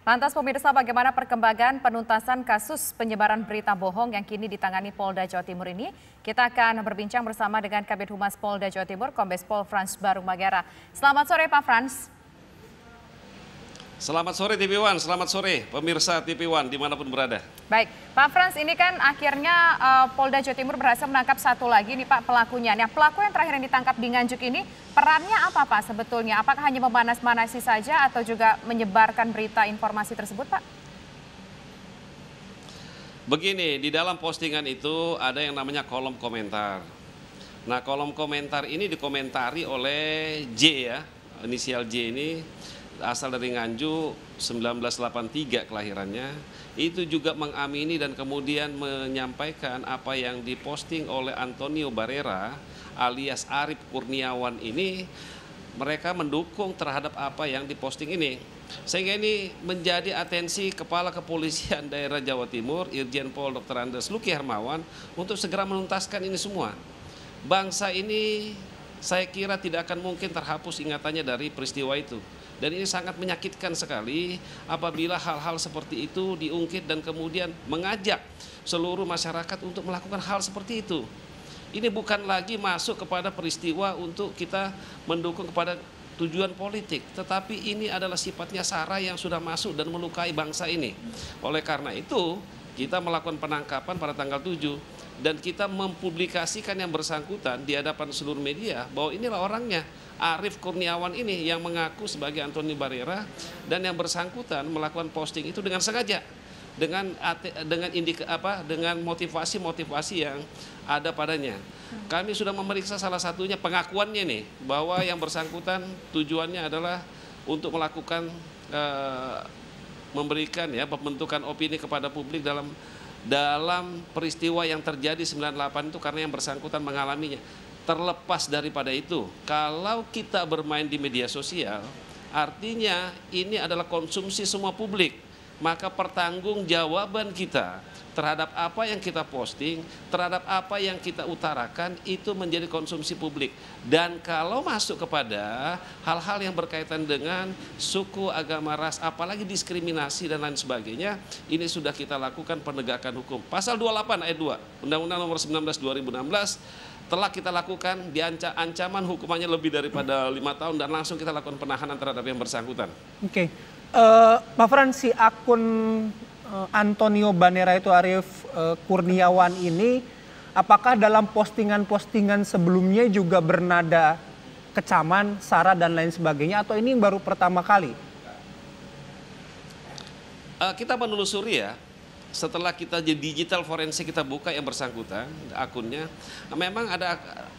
Lantas pemirsa, bagaimana perkembangan penuntasan kasus penyebaran berita bohong yang kini ditangani Polda Jawa Timur ini? Kita akan berbincang bersama dengan Kabid Humas Polda Jawa Timur, Kombes Pol Frans Barung Magera. Selamat sore Pak Frans. Selamat sore TV One, selamat sore pemirsa TV One dimanapun berada. Baik, Pak Frans, ini kan akhirnya Polda Jawa Timur berhasil menangkap satu lagi nih Pak pelakunya. Nah, pelaku yang terakhir yang ditangkap di Nganjuk ini perannya apa Pak sebetulnya? Apakah hanya memanas-manasi saja atau juga menyebarkan berita informasi tersebut Pak? Begini, di dalam postingan itu ada yang namanya kolom komentar. Nah, kolom komentar ini dikomentari oleh J ya, inisial J ini asal dari Nganjuk, 1983 kelahirannya. Itu juga mengamini dan kemudian menyampaikan apa yang diposting oleh Antonio Barrera alias Arief Kurniawan ini. Mereka mendukung terhadap apa yang diposting ini. Sehingga ini menjadi atensi Kepala Kepolisian Daerah Jawa Timur, Irjen Pol Dr. Andes Luki Hermawan, untuk segera menuntaskan ini semua. Bangsa ini saya kira tidak akan mungkin terhapus ingatannya dari peristiwa itu. Dan ini sangat menyakitkan sekali apabila hal-hal seperti itu diungkit dan kemudian mengajak seluruh masyarakat untuk melakukan hal seperti itu. Ini bukan lagi masuk kepada peristiwa untuk kita mendukung kepada tujuan politik, tetapi ini adalah sifatnya SARA yang sudah masuk dan melukai bangsa ini. Oleh karena itu, kita melakukan penangkapan pada tanggal 7 dan kita mempublikasikan yang bersangkutan di hadapan seluruh media bahwa inilah orangnya. Arief Kurniawan ini yang mengaku sebagai Antonio Barrera dan yang bersangkutan melakukan posting itu dengan sengaja, dengan motivasi-motivasi yang ada padanya. Kami sudah memeriksa salah satunya pengakuannya nih bahwa yang bersangkutan tujuannya adalah untuk melakukan memberikan ya pembentukan opini kepada publik dalam peristiwa yang terjadi 98 itu karena yang bersangkutan mengalaminya. Terlepas daripada itu, kalau kita bermain di media sosial, artinya ini adalah konsumsi semua publik. Maka pertanggungjawaban kita terhadap apa yang kita posting, terhadap apa yang kita utarakan, itu menjadi konsumsi publik. Dan kalau masuk kepada hal-hal yang berkaitan dengan suku, agama, ras, apalagi diskriminasi dan lain sebagainya, ini sudah kita lakukan penegakan hukum. Pasal 28 ayat 2, Undang-Undang Nomor 19 2016, telah kita lakukan ancaman hukumannya lebih daripada 5 tahun dan langsung kita lakukan penahanan terhadap yang bersangkutan. Oke, Pak Frans, si akun Antonio Barrera itu Arief Kurniawan ini, apakah dalam postingan-postingan sebelumnya juga bernada kecaman, sara dan lain sebagainya, atau ini baru pertama kali? Kita menelusuri ya. Setelah kita di digital forensik kita buka yang bersangkutan akunnya, memang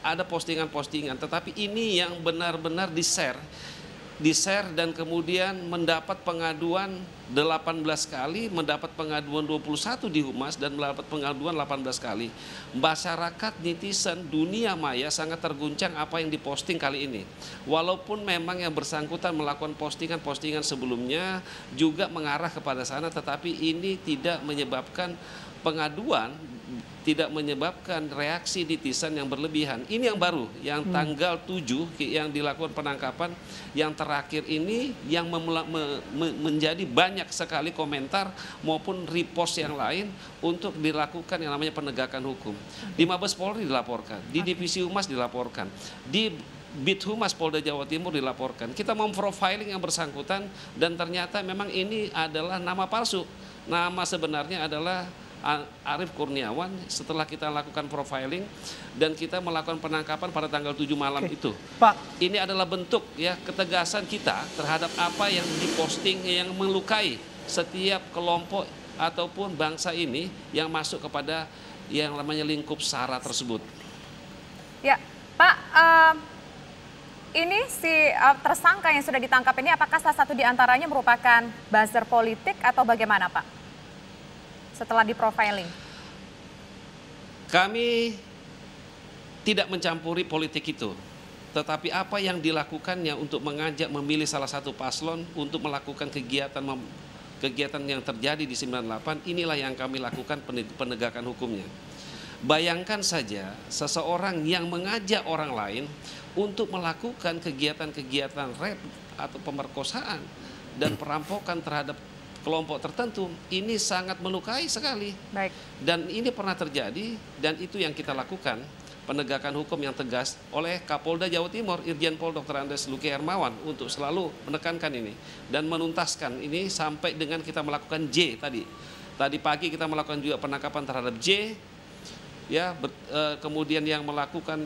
ada postingan-postingan, tetapi ini yang benar-benar di-share dan kemudian mendapat pengaduan 18 kali, mendapat pengaduan 21 di Humas dan mendapat pengaduan 18 kali. Masyarakat, netizen, dunia maya sangat terguncang apa yang diposting kali ini. Walaupun memang yang bersangkutan melakukan postingan-postingan sebelumnya juga mengarah kepada sana, tetapi ini tidak menyebabkan pengaduan, tidak menyebabkan reaksi netizen yang berlebihan. Ini yang baru, yang tanggal 7 yang dilakukan penangkapan, yang terakhir ini yang menjadi banyak sekali komentar maupun repost yang lain untuk dilakukan yang namanya penegakan hukum. Di Mabes Polri dilaporkan, di Divisi Humas dilaporkan, di Bid Humas Polda Jawa Timur dilaporkan. Kita memprofiling yang bersangkutan dan ternyata memang ini adalah nama palsu. Nama sebenarnya adalah Arief Kurniawan. Setelah kita lakukan profiling dan kita melakukan penangkapan pada tanggal 7 malam itu. Pak, ini adalah bentuk ya ketegasan kita terhadap apa yang diposting yang melukai setiap kelompok ataupun bangsa ini yang masuk kepada yang namanya lingkup SARA tersebut. Ya, Pak, ini si tersangka yang sudah ditangkap ini apakah salah satu diantaranya merupakan buzzer politik atau bagaimana Pak? Setelah di-profiling? Kami tidak mencampuri politik itu. Tetapi apa yang dilakukannya untuk mengajak memilih salah satu paslon untuk melakukan kegiatan yang terjadi di 98, inilah yang kami lakukan penegakan hukumnya. Bayangkan saja seseorang yang mengajak orang lain untuk melakukan kegiatan-kegiatan rep atau pemerkosaan dan perampokan terhadap kelompok tertentu, ini sangat melukai sekali. Baik. Dan ini pernah terjadi, dan itu yang kita lakukan, penegakan hukum yang tegas oleh Kapolda Jawa Timur, Irjen Pol Dr. Andes Luki Hermawan, untuk selalu menekankan ini dan menuntaskan ini sampai dengan kita melakukan J tadi. Tadi pagi kita melakukan juga penangkapan terhadap J, ya, kemudian yang melakukan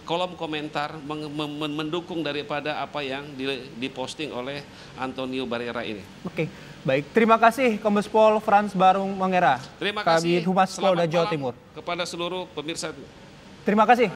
kolom komentar mendukung daripada apa yang diposting oleh Antonio Barrera ini. Oke, baik. Terima kasih Kombes Pol Frans Barung Mangera, Terima kasih. Kabid Humas Polda Jawa Timur. Kepada seluruh pemirsa. Terima kasih.